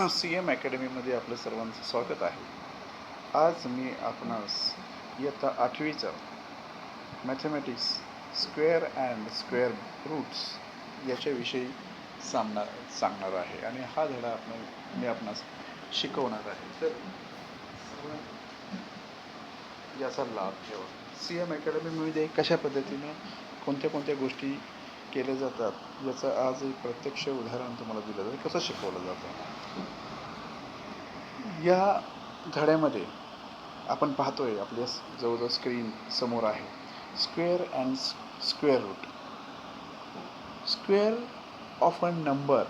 C M अकॅडमीमध्ये आपलं सर्वांचं स्वागत आहे. आज मी आपणास इयत्ता 8वीचा mathematics square and square roots याच्याविषयी सांगणार आहे आणि हा धडा मी आपणास शिकवणार आहे. तर याचा लाभ घ्यावा. सी एम अकॅडमीमध्ये कशा पद्धतीने कोणत्या कोणत्या गोष्टी केल्या जातात याचं आज एक प्रत्यक्ष उदाहरण तुम्हाला दिलं जातं, कसं शिकवलं जातं. या धड्यामध्ये आपण पाहतोय आपल्या जवळजवळ स्क्रीन समोर आहे square and square root. Square of a number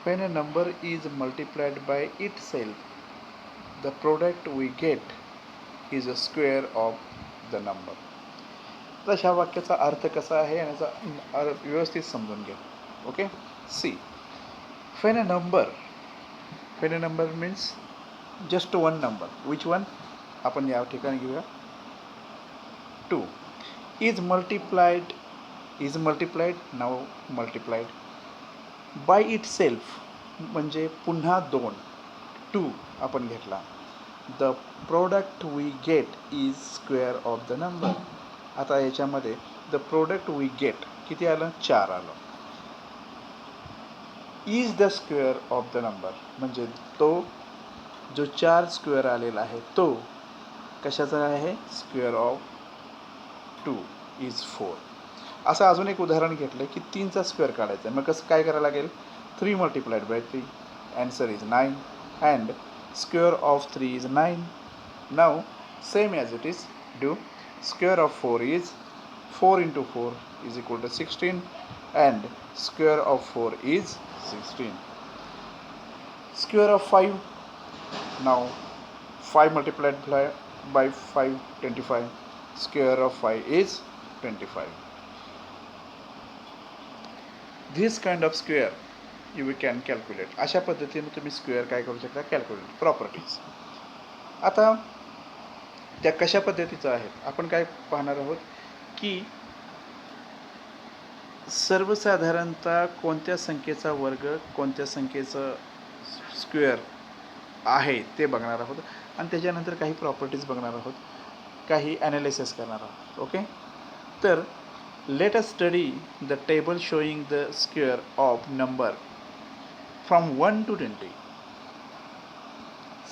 when a number is multiplied by itself, the product we get is a square of the number. तर ह्या वाक्याचा अर्थ कसा आहे आणि याचा व्यवस्थित समजून घ्या. Okay, see when a number means just one number. Which one? आपण या ठिकाणी घेऊया 2 is multiplied now multiplied by itself म्हणजे पुन्हा 2 आपण घेतला. the product we get is square of the number. आता याच्यामध्ये the product we get किती आलं? 4 आलं. is the square of the number म्हणजे तो जो 4 स्क्वेअर आलेला आहे तो कशाचा आहे? Square of 2 is 4. असं अजून एक उदाहरण घेतलं की 3चा स्क्वेअर काढायचा आहे. मग कसं काय करायला लागेल? 3 multiplied by 3, answer is 9 and square of 3 is 9. Now same as it is do square of 4 is 4 into 4 is equal to 16 and square of 4 is 16. Square of 5, now 5 multiplied by 5, 25. Square of 5 is 25. This kind of square you can calculate. अशा पद्धतीने तुम्ही square काय करू शकता? Calculate. Properties आता त्या कशा पद्धतीचं आहेत आपण काय पाहणार आहोत की सर्वसाधारणतः कोणत्या संख्येचा वर्ग कोणत्या संख्येचं स्क्वेअर आहे ते बघणार आहोत आणि त्याच्यानंतर काही प्रॉपर्टीज बघणार आहोत, काही ॲनालिसिस करणार आहोत. ओके, तर let us study the table showing the square of number from 1 to 20.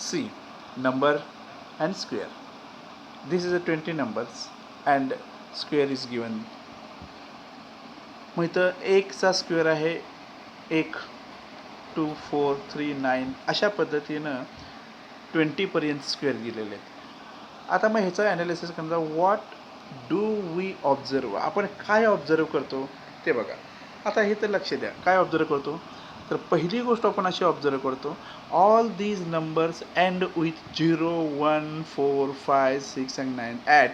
See number and square. This is a 20 numbers and square is given. मग इथं 1चा स्क्वेअर आहे 1, 2, 4, 3, 9 अशा पद्धतीनं 20पर्यंत स्क्वेअर दिलेले आहेत. आता मग ह्याचं ॲनालिसिस करणार. What do we observe? आपण काय ऑब्झर्व करतो ते बघा. आता हे तर लक्ष द्या, काय ऑब्झर्व करतो? तर पहिली गोष्ट आपण अशी ऑब्झर्व करतो, all these numbers end with 0, 1, 4, 5, 6 and 9 at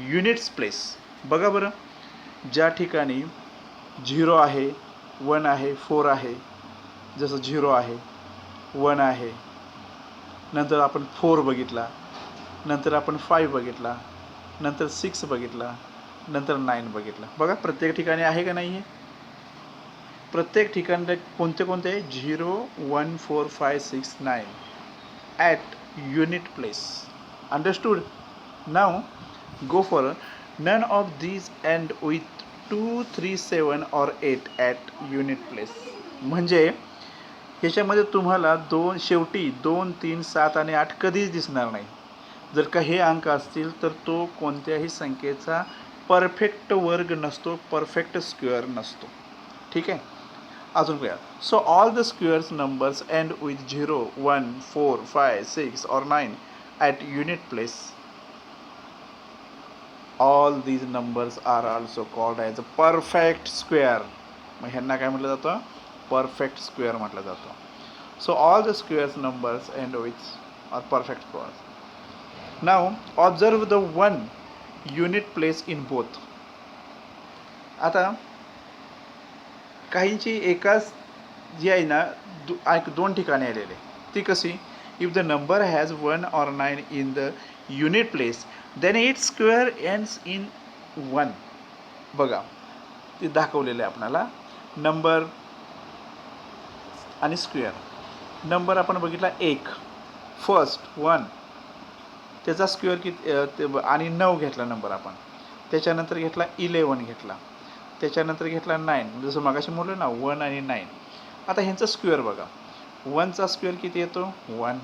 units place. बघा बरं, ज्या ठिकाणी 0 आहे, 1 आहे, 4 आहे, जसं 0 आहे, 1 आहे, नंतर आपण 4 बघितला, नंतर आपण 5 बघितला, नंतर 6 बघितला, नंतर 9 बघितला. बघा प्रत्येक ठिकाणी आहे का नाही आहे? प्रत्येक ठिकाणी कोणते कोणते? 0, 1, 4, 5, 6, 9 at unit place. Understood? Now go for none of these and with 2, 3, 7 or 8 at unit place. म्हणजे ह्याच्यामध्ये तुम्हाला शेवटी 2, 3, 7 आणि 8 कधीच दिसणार नाही. जर का हे अंक असतील तर तो कोणत्याही संख्येचा परफेक्ट वर्ग नसतो, परफेक्ट स्क्वेअर नसतो. ठीक आहे, अजून काय? So all the squares numbers end with 0, 1, 4, 5, 6 or 9 at unit place. All these numbers are also called as a perfect square. मग ह्यांना काय म्हटलं जातं? परफेक्ट स्क्वेअर म्हटलं जातं. So all the squares numbers end with are perfect squares. Now observe the 1 unit place in both. आता काहींची एकाच जी आहे ना 2 ठिकाणी आलेले, ती कशी? If the number has 1 or 9 in the unit place then its square ends in 1. बघा ते दाखवलेलं आहे आपल्याला. नंबर आणि स्क्वेअर. नंबर आपण बघितला 1, फर्स्ट 1, त्याचा स्क्वेअर किती आणि 9 घेतला नंबर आपण. त्याच्यानंतर घेतला 11 घेतला. त्याच्यानंतर घेतला 9, जसं मगाशी बोललो ना 1 आणि 9. आता ह्यांचा स्क्वेअर बघा. 1चा स्क्वेअर किती येतो 1.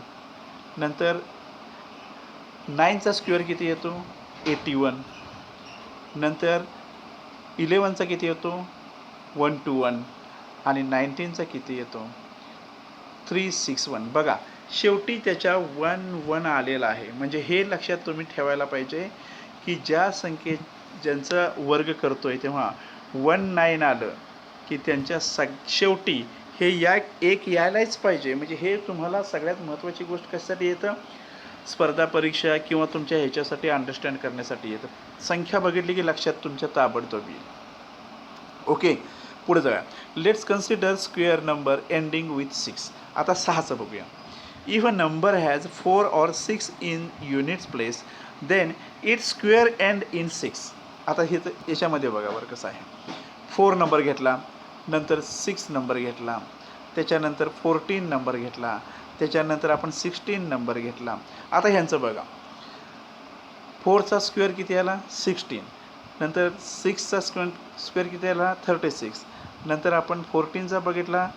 नंतर 9चा स्क्वेअर किती येतो 81. नंतर 11चा किती येतो 121 आणि 19चा किती येतो 361. बघा शेवटी त्याच्या 1 आलेला आहे. म्हणजे हे लक्षात तुम्ही ठेवायला पाहिजे की ज्या ज्यांचा वर्ग करतोय तेव्हा 19 आलं की त्यांच्या शेवटी हे एक यायलाच पाहिजे. म्हणजे हे तुम्हाला सगळ्यात महत्त्वाची गोष्ट कशासाठी येतं, स्पर्धा परीक्षा किंवा तुमच्या ह्याच्यासाठी अंडरस्टँड करण्यासाठी येतं. संख्या बघितली की लक्षात तुमच्या ताबडतोब येईल. ओके, पुढे जाऊया. Let's consider square number ending with 6. आता 6चं बघूया. If a number has 4 or 6 in units place then it's square end in 6. आता हे तर याच्यामध्ये बघा बरं कसं आहे. 4 नंबर घेतला, नंतर 6 नंबर घेतला, त्याच्यानंतर 14 नंबर घेतला, त्याच्यानंतर आपण 16 नंबर घेतला. आता ह्यांचं बघा. 4चा स्क्वेअर किती आला 16, नंतर 6चा स्क्वेअर किती आला 36, नंतर आपण 14चा बघितला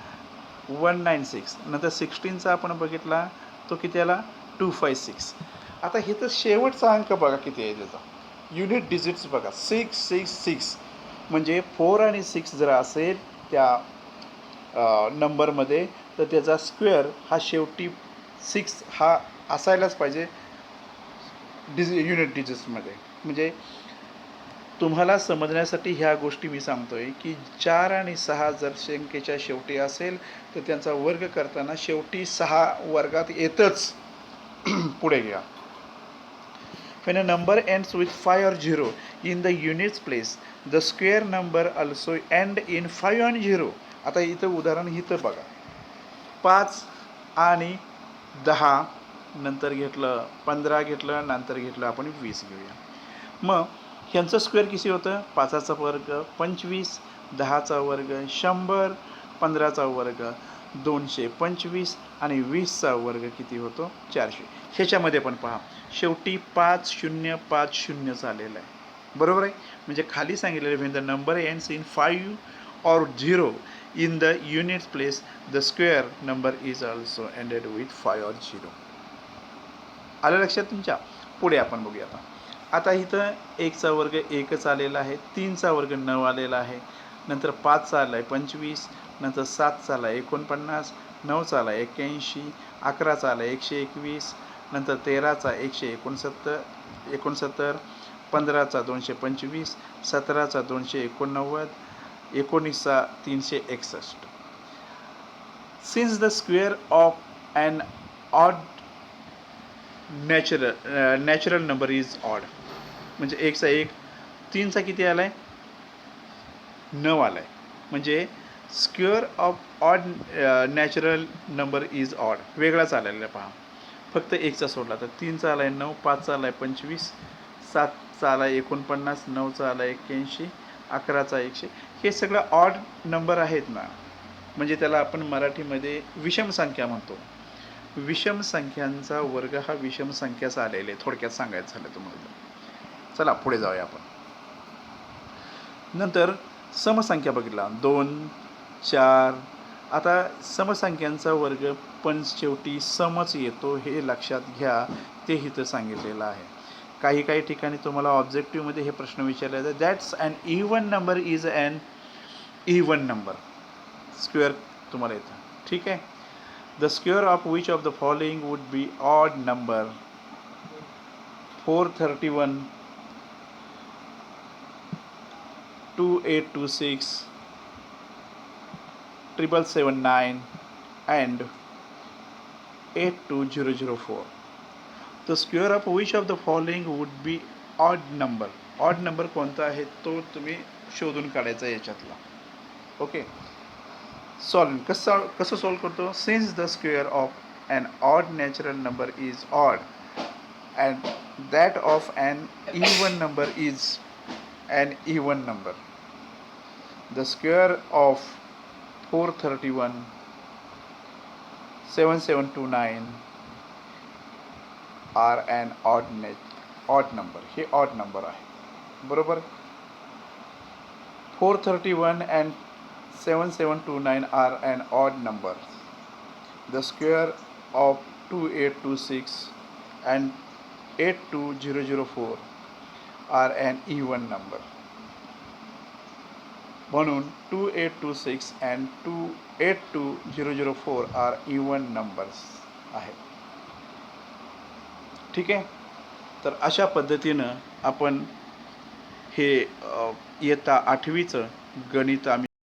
196, नंतर 16चा आपण बघितला तो किती आला 256. आता हे तर शेवटचा अंक बघा किती आहे त्याचा, युनिट डिजिट्स बघा 666. म्हणजे 4 आणि 6 जर असेल त्या नंबरमध्ये तर त्याचा स्क्वेअर हा शेवटी 6 हा असायलाच पाहिजे युनिट डिजिट्समध्ये. म्हणजे तुम्हाला समजण्यासाठी ह्या गोष्टी मी सांगतोय की 4 आणि 6 जर संख्येच्या शेवटी असेल तर त्यांचा वर्ग करताना शेवटी 6 वर्गात येतच. पुढे घ्या. When a number ends with 5 or 0 in the units place, the square number also end in 5 and 0. आता इथं उदाहरण इथं बघा. 5 आणि 10 नंतर घेतलं, 15 घेतलं, नंतर घेतलं आपण 20 घेऊया. मग ह्यांचं स्क्वेअर किती होतं 5चा वर्ग 25, 10चा वर्ग 100, 15चा वर्ग 225 आणि 20चा वर्ग किती होतो 400. ह्याच्यामध्ये पण पहा शेवटी 5050 झालेलं आहे. बरोबर आहे. म्हणजे खाली सांगितलेलं when the number ends in 5 or 0 in the units place the square number is also ended with 5 or 0. आलं लक्षात तुमच्या. पुढे आपण बघूया. आता इथं 1चा वर्ग 1च आलेला आहे, 3चा वर्ग 9 आलेला आहे, नंतर 5चा आला आहे 25, नंतर 7चा आला 49, 9चा आला 81, 11चा आला 121, नंतर 13चा 169, 15चा 225, 17चा 289, 19चा 361. Since the square of an odd natural number is odd, म्हणजे 1चा 1, 3चा किती आला आहे 9 आला आहे. म्हणजे square of odd natural number is odd वेगळाच आलेला आहे. पहा फक्त 1चा सोडला तर 3चा आला आहे 9, 5चा आला आहे 25, 7चा आला आहे 49, 9चा आला आहे 81, 11चा 100. हे सगळं ऑड नंबर आहेत ना. म्हणजे त्याला आपण मराठीमध्ये विषम संख्या म्हणतो. विषम संख्यांचा वर्ग हा विषम संख्याच आलेले थोडक्यात सांगायचं झालं तुम्हाला. चला पुढे जाऊया आपण. नंतर समसंख्या बघितला 2, 4. आता समसंख्यांचा वर्ग पण शेवटी समच येतो हे लक्षात घ्या. ते इथं सांगितलेलं आहे. काही ठिकाणी तुम्हाला ऑब्जेक्टिव्हमध्ये हे प्रश्न विचारले जातात. That's an even number is an even number. Square तुम्हाला येतं. ठीक आहे. The square of which of the following would be odd number 431, 2826, 7779 and 82004. The square of which of the following would be odd number? Odd number कोणता आहे तो तुम्ही शोधून काढायचा याच्यातला. ओके. कसं सॉल्व करतो. Since the square of an odd natural number is odd and that of an even number is an even number, the square of 431 7729 are an odd number, हे ऑड नंबर आहे बरोबर. 431 and 7729 are an odd number. The square of 2826 and 82004 are an even number. म्हणून 2826 and 82004 R even numbers आहेत. ठीक आहे. तर अशा पद्धतीनं आपण हे इयत्ता 8वीचं गणित आम्ही